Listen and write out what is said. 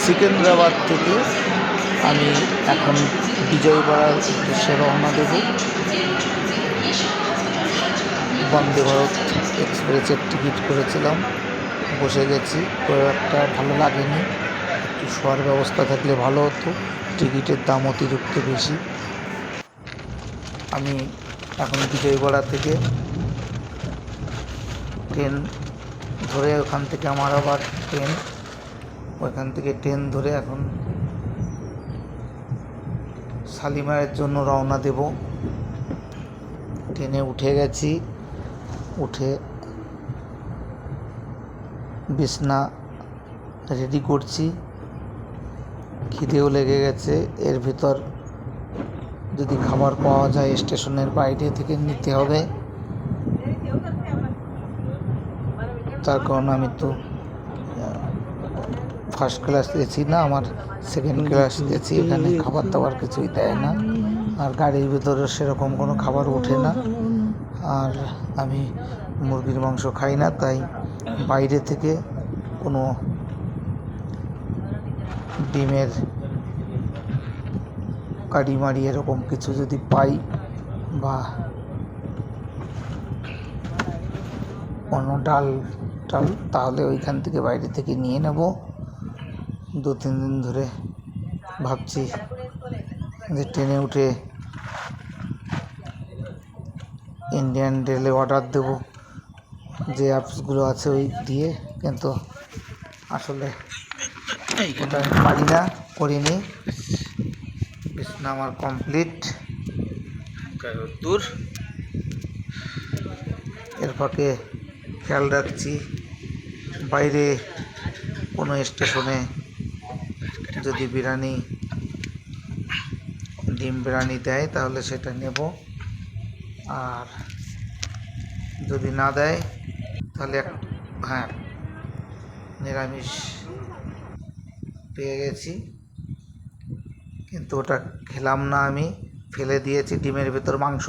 সিকেন্দ্রাবাদ থেকে আমি এখন বিজয়বাড়ার উদ্দেশ্যে রওনা দেব। বন্দে ভারত এক্সপ্রেসের টিকিট করেছিলাম, বসে গেছি। খুব একটা ভালো লাগেনি, একটু শোয়ার ব্যবস্থা থাকলে ভালো হতো। টিকিটের দাম অতিরিক্ত বেশি। আমি এখন বিজয়বাড়া থেকে ট্রেন ধরে, ওখান থেকে আমার আবার ট্রেন, ওইখান থেকে ট্রেন ধরে এখন শালিমারের জন্য রওনা দেব। ট্রেনে উঠে গেছি, উঠে বিছনা রেডি করছি। খিদেও লেগে গেছে। এর ভিতর যদি খাবার পাওয়া যায় স্টেশনের বাইরে থেকে নিতে হবে, তার কারণ আমি তো ফার্স্ট ক্লাস এসি না, আমার সেকেন্ড ক্লাস এসি। এখানে খাবার দাবার কিছুই দেয় না, আর গাড়ির ভিতরে সেরকম কোনো খাবার ওঠে না। আর আমি মুরগির মাংস খাই না, তাই বাইরে থেকে কোনো ডিমের কারি মারি এরকম কিছু যদি পাই, বা কোনো ডাল টাল, তাহলে ওইখান থেকে বাইরে থেকে নিয়ে নেব। 2-3 দিন ধরে ভাবছি যে ট্রেনে উঠে ইন্ডিয়ান রেলে অর্ডার দেব, যে অ্যাপসগুলো আছে ওই দিয়ে, কিন্তু আসলে ওটা পারি না, করিনি। বিছনা আমার কমপ্লিট। দূর এর ফাঁকে খেয়াল রাখছি বাইরে কোনো স্টেশনে যদি বিরিয়ানি, ডিম বিরিয়ানি দেয় তাহলে সেটা নেব, আর যদি না দেয় তাহলে নিরামিষ পেয়ে গেছি, কিন্তু ওটা খেলাম না, আমি ফেলে দিয়েছি। ডিমের ভেতর মাংস